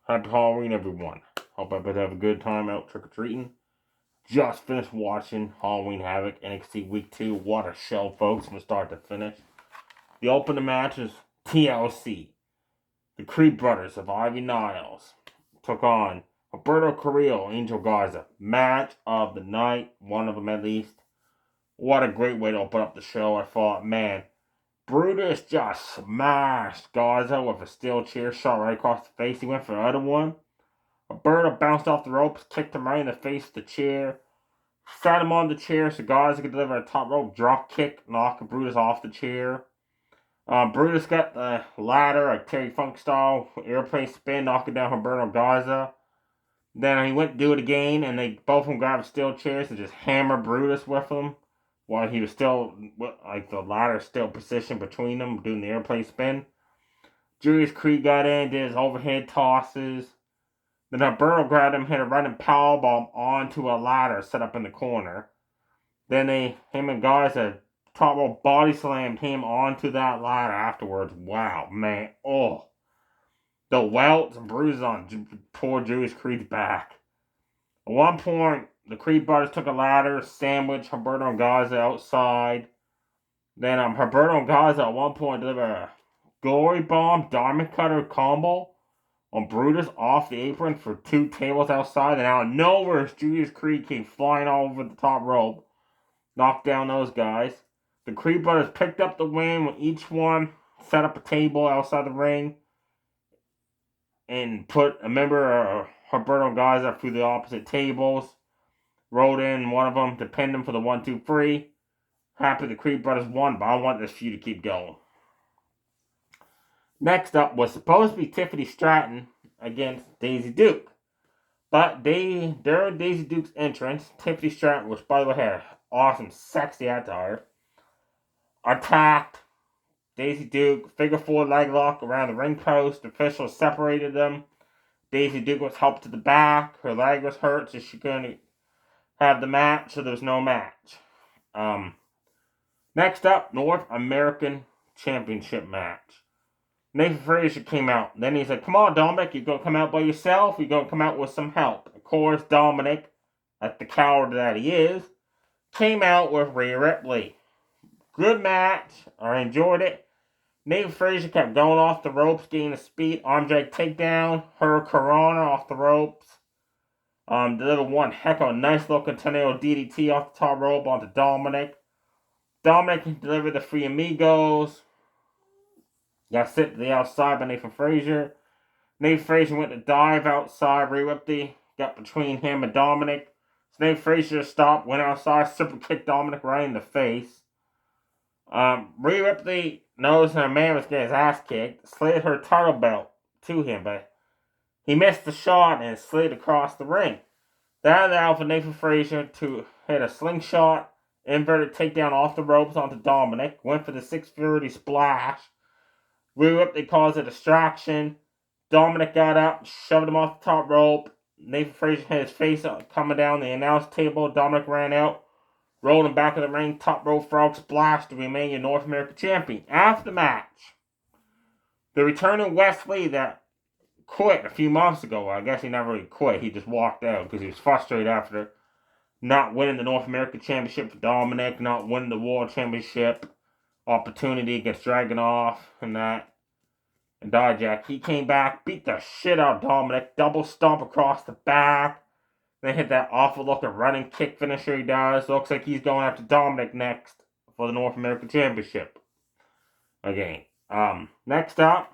Happy Halloween, everyone. Hope everybody have a good time out trick-or-treating. Just finished watching Halloween Havoc NXT Week 2. What a show, folks, from start to finish. The opening match is TLC. The Creed brothers of Ivy Niles took on Alberto Carrillo, Angel Garza. Match of the night, one of them at least. What a great way to open up the show. I thought, man, Brutus just smashed Garza with a steel chair shot right across the face. He went for the other one. Alberto bounced off the ropes, kicked him right in the face with the chair, sat him on the chair so Garza could deliver a top rope drop kick, knock Brutus off the chair. Brutus got the ladder, a Terry Funk style airplane spin, knocking down Alberto Garza. Then he went to do it again, and they both of them grabbed steel chairs and just hammer Brutus with them while he was still, like the ladder still positioned between them, doing the airplane spin. Julius Creed got in, did his overhead tosses. Then Alberto grabbed him, hit a running powerbomb onto a ladder set up in the corner. Then him and Garza top rope body slammed him onto that ladder afterwards. Wow, man. Oh. The welts and bruises on poor Julius Creed's back. At one point, the Creed brothers took a ladder, sandwiched Alberto and Garza outside. Then Alberto and Garza at one point delivered a glory bomb diamond cutter combo on Brutus off the apron for 2 tables outside. And out of nowhere, Julius Creed came flying all over the top rope. Knocked down those guys. The Creed brothers picked up the win when each one set up a table outside the ring and put a member of Alberto Garza through the opposite tables. Rolled in one of them to pin them for the 1-2-3. Happy the Creed brothers won, but I want this feud to keep going. Next up was supposed to be Tiffany Stratton against Daisy Duke. But during Daisy Duke's entrance, Tiffany Stratton, which by the way had an awesome, sexy attire, attacked Daisy Duke, figure 4 leg lock around the ring post. Officials separated them. Daisy Duke was helped to the back. Her leg was hurt, so she couldn't have the match, so there was no match. Next up, North American Championship match. Nathan Frazier came out. Then he said, come on, Dominic, you going to come out by yourself? You going to come out with some help? Of course, Dominic, like the coward that he is, came out with Rhea Ripley. Good match. I enjoyed it. Nathan Frazier kept going off the ropes, gaining the speed. Arm drag takedown. Her Corona off the ropes. Delivered one heck of a nice looking tornado DDT off the top rope onto Dominic. Dominic delivered the Free Amigos. Got sent to the outside by Nathan Frazier. Nathan Frazier went to dive outside. Rhea Ripley got between him and Dominic. So Nathan Frazier stopped, went outside, super kicked Dominic right in the face. Rhea Ripley knows her man was getting his ass kicked, slid her title belt to him, but he missed the shot and slid across the ring. That allowed for Nathan Frazier to hit a slingshot, inverted takedown off the ropes onto Dominic, went for the 630 splash. Rhea Ripley caused a distraction. Dominic got up, shoved him off the top rope. Nathan Frazier hit his face coming down the announce table. Dominic ran out, rolled him back of the ring, top rope frog splash to remain your North American champion. After the match, the returning Wesley that quit a few months ago, well, I guess he never really quit, he just walked out because he was frustrated after not winning the North American Championship for Dominic, not winning the World Championship opportunity against Dragunov and that. And Dijak, he came back, beat the shit out of Dominic, double stomp across the back. Then hit that awful looking running kick finisher he does. Looks like he's going after Dominic next for the North American Championship. Again. Next up,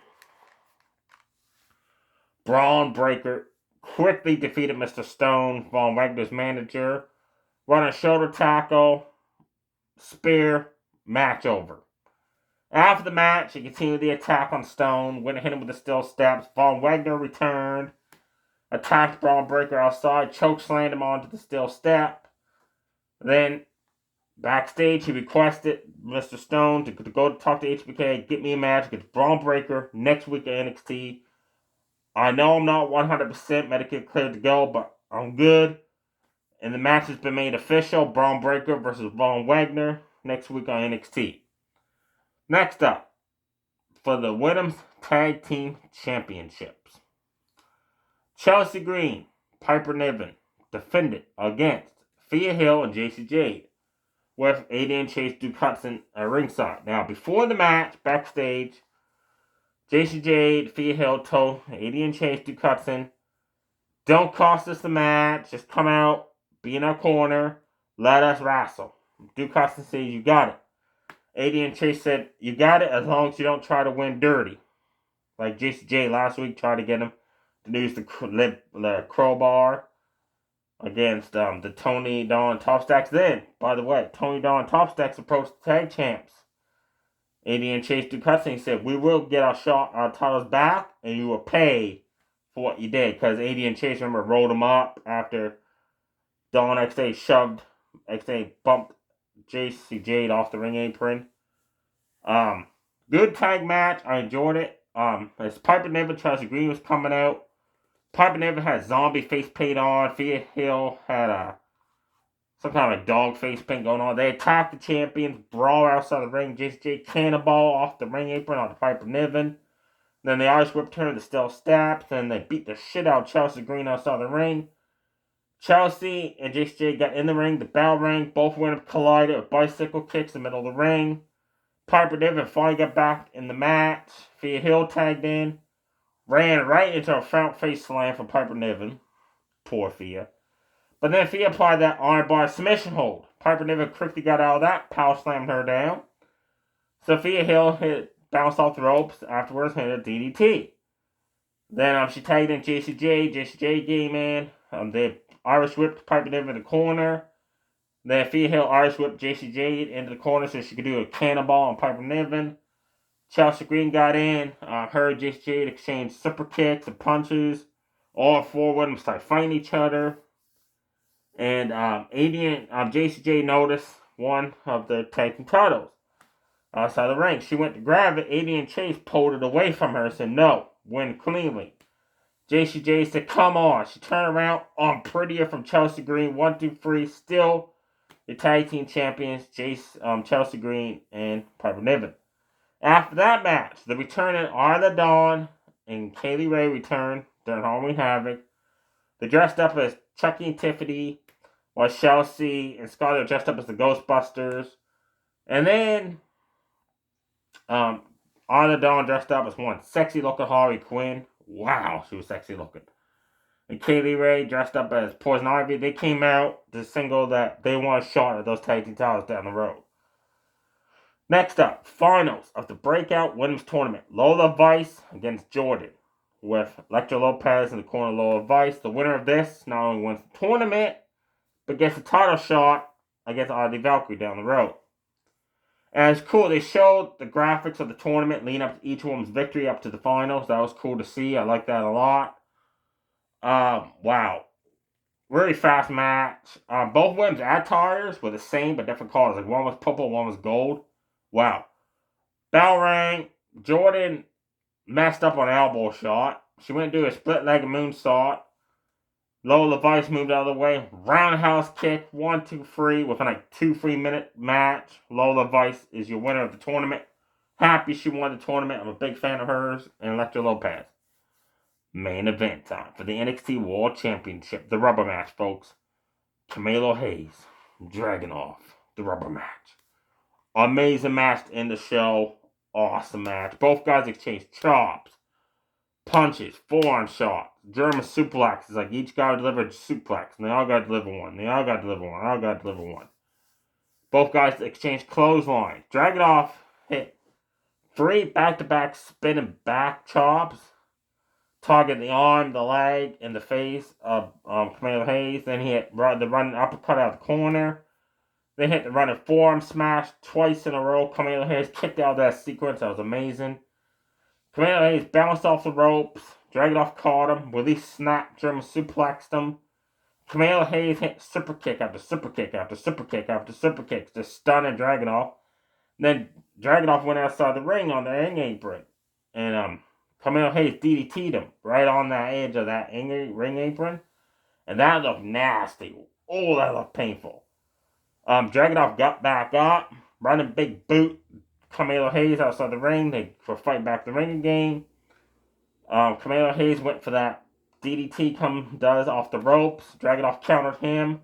Braun Breaker quickly defeated Mr. Stone, Von Wagner's manager. Running shoulder tackle, spear, match over. After the match, he continued the attack on Stone, went and hit him with the steel steps. Von Wagner returned, attacked Braun Breaker outside, chokeslammed him onto the steel step. Then, backstage, he requested Mr. Stone to go talk to HBK, get me a match against Braun Breaker next week at NXT. I know I'm not 100% medically cleared to go, but I'm good. And the match has been made official. Braun Breaker versus Von Wagner next week on NXT. Next up, for the Women's Tag Team Championships. Chelsea Green, Piper Niven defended against Thea Hill and JC Jade with AD and Chase Duke Hudson at ringside. Now, before the match, backstage, JC Jade, Thea Hill told AD and Chase Duke Hudson, don't cost us the match, just come out, be in our corner, let us wrestle. Duke Hudson said, you got it. AD and Chase said, you got it as long as you don't try to win dirty. Like JC Jade last week tried to get him to use the crowbar against the Tony Dawn Top Stacks. Then, by the way, Tony Dawn Top Stacks approached the tag champs. AD and Chase Duke Hudson said, we will get our titles back, and you will pay for what you did. Because AD and Chase, remember, rolled him up after Dawn XA bumped JC Jade off the ring apron. Good tag match. I enjoyed it. As Piper Niven, Chelsea Green was coming out. Piper Niven had zombie face paint on. Thea Hill had some kind of dog face paint going on. They attacked the champions, brawl outside the ring. JCJ cannonball off the ring apron onto Piper Niven. Then the Irish whip turned to steel steps. Then they beat the shit out of Chelsea Green outside the ring. Chelsea and JCJ got in the ring. The bell rang. Both women collided with bicycle kicks in the middle of the ring. Piper Niven finally got back in the match. Thea Hill tagged in. Ran right into a front face slam from Piper Niven. Poor Thea. But then Thea applied that armbar submission hold. Piper Niven quickly got out of that. Power slammed her down. So Thea Hill bounced off the ropes. Afterwards hit a DDT. Then she tagged in JCJ. JCJ came in. They Irish whipped Piper Niven in the corner. Then Thea Hill Irish whipped JCJ into the corner so she could do a cannonball on Piper Niven. Chelsea Green got in. Her and JCJ exchanged super kicks and punches. All four of them started fighting each other. And JCJ noticed one of the tag team titles outside the ring. She went to grab it. AD and Chase pulled it away from her and said, no, win cleanly. JCJ said, come on. She turned around on prettier from Chelsea Green. 1, 2, 3. Still the tag team champions, Chelsea Green and Piper Niven. After that match, the returning Are the Dawn and Kaylee Ray returned during Halloween Havoc. They dressed up as Chucky and Tiffany, while Chelsea and Scotty dressed up as the Ghostbusters. And then Are the Dawn dressed up as one sexy looking Harley Quinn. Wow, she was sexy looking. And Kaylee Ray dressed up as Poison Ivy. They came out to single that they want a shot at those tag team titles down the road. Next up, finals of the Breakout Women's Tournament. Lola Vice against Jordan. With Elektra Lopez in the corner of Lola Vice. The winner of this not only wins the tournament, but gets a title shot against Audrey Valkyrie down the road. And it's cool. They showed the graphics of the tournament leading up to each woman's victory up to the finals. That was cool to see. I like that a lot. Wow. Really fast match. Both women's attires were the same but different colors. Like one was purple, one was gold. Wow. Bell rang. Jordan messed up on an elbow shot. She went to do a split-legged moonsault. Lola Vice moved out of the way. Roundhouse kick. 1, 2, 3 within a 2-3 minute match. Lola Vice is your winner of the tournament. Happy she won the tournament. I'm a big fan of hers. And Elektra Lopez. Main event time for the NXT World Championship. The rubber match, folks. Camilo Hayes Dragunov. The rubber match. Amazing match to end the show. Awesome match. Both guys exchanged chops, punches, forearm shots, German suplexes. Like each guy delivered a suplex. And they all got to deliver one. Both guys exchanged clotheslines. Dragunov hit 3 back-to-back spinning back chops. Targeting the arm, the leg, and the face of Camilo Hayes. Then he hit the running uppercut out of the corner. They hit the running forearm smash twice in a row. Camilo Hayes kicked out of that sequence. That was amazing. Camilo Hayes bounced off the ropes. Dragunov caught him. Willie snapped, German suplexed him. Camilo Hayes hit super kick after super kick after super kick after super kick, just stunning Dragunov. Then Dragunov went outside the ring on the ring apron. And Camilo Hayes DDT'd him right on that edge of that ring apron. And that looked nasty. Oh, that looked painful. Dragunov got back up, running big boot Camilo Hayes outside the ring. They were fighting back the ring again. Camilo Hayes went for that DDT does off the ropes. Dragunov countered him,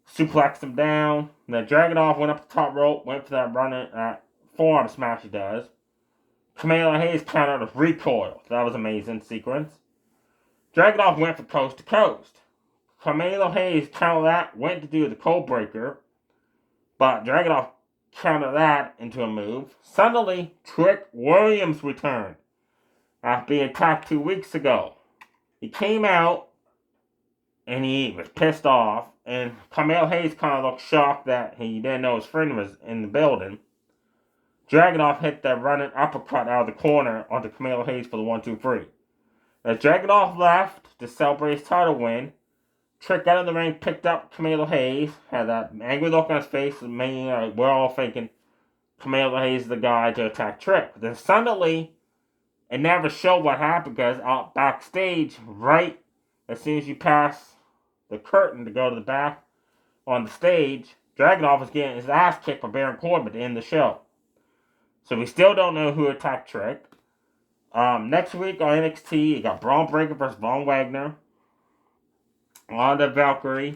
suplexed him down. And then Dragunov went up the top rope, went for that running forearm smash he does. Camilo Hayes countered with recoil. That was an amazing sequence. Dragunov went for coast to coast. Camilo Hayes countered that, went to do the cold breaker, but Dragunov countered that into a move. Suddenly, Trick Williams returned after being attacked 2 weeks ago. He came out and he was pissed off, and Camilo Hayes kind of looked shocked that he didn't know his friend was in the building. Dragunov hit that running uppercut out of the corner onto Camilo Hayes for the 1-2-3. As Dragunov left to celebrate his title win, Trick got in the ring, picked up Camilo Hayes, had that angry look on his face, and we're all thinking Camilo Hayes is the guy to attack Trick. But then suddenly, it never showed what happened because out backstage, right as soon as you pass the curtain to go to the back on the stage, Dragunov was getting his ass kicked by Baron Corbin to end the show. So we still don't know who attacked Trick. Next week on NXT, you got Braun Breaker versus Von Wagner. On the Valkyrie.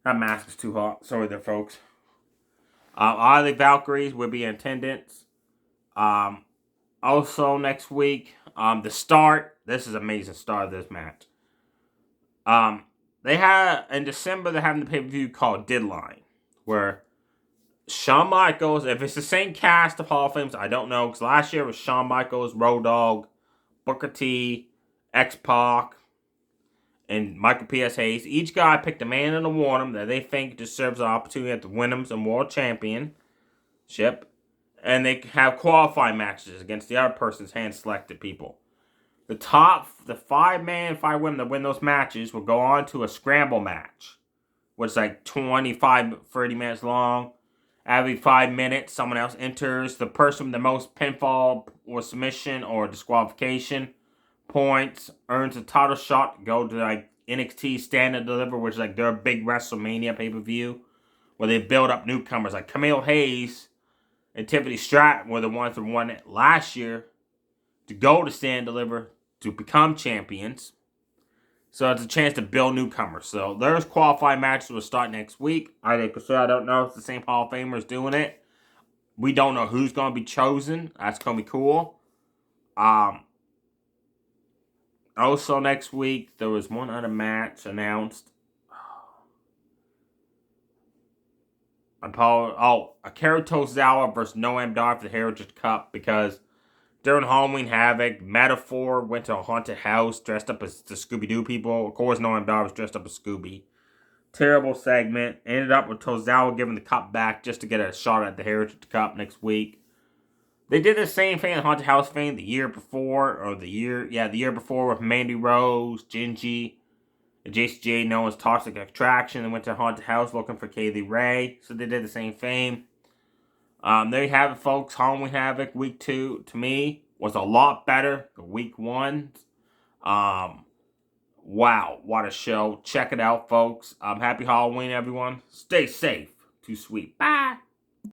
That mask is too hot. Sorry there, folks. All the Valkyries will be in attendance. Also next week, the start. This is an amazing start of this match. They had in December. They're having the pay-per-view called Deadline, where Shawn Michaels. If it's the same cast of Hall of Famers, I don't know, because last year it was Shawn Michaels, Road Dogg, Booker T, X-Pac, and Michael P.S. Hayes. Each guy picked a man and a woman that they think deserves an opportunity to win them some world championship. And they have qualifying matches against the other person's hand-selected people. The 5-man, 5 women that win those matches will go on to a scramble match, which is like 25, 30 minutes long. Every 5 minutes, someone else enters. The person with the most pinfall or submission or disqualification points earns a title shot to go to like NXT Stand and Deliver, which is like their big WrestleMania pay-per-view, where they build up newcomers like Camille Hayes and Tiffany Stratton were the ones that won it last year to go to Stand and Deliver to become champions. So it's a chance to build newcomers. So there's qualifying matches will start next week. I don't know if it's the same Hall of Famers doing it. We don't know who's going to be chosen. That's going to be cool. Also next week, there was one other match announced. Akira Tozawa versus Noam Dar for the Heritage Cup, because during Halloween Havoc, Metaphor went to a haunted house dressed up as the Scooby-Doo people. Of course, Noam Dar was dressed up as Scooby. Terrible segment. Ended up with Tozawa giving the cup back just to get a shot at the Heritage Cup next week. They did the same thing, haunted house thing, the year before with Mandy Rose, Gingy, and JCJ known as Toxic Attraction. They went to haunted house looking for Kaylee Ray, so they did the same thing. There you have it, folks. Halloween Havoc week 2 to me was a lot better than week 1. Wow, what a show! Check it out, folks. Happy Halloween, everyone. Stay safe. Too sweet. Bye.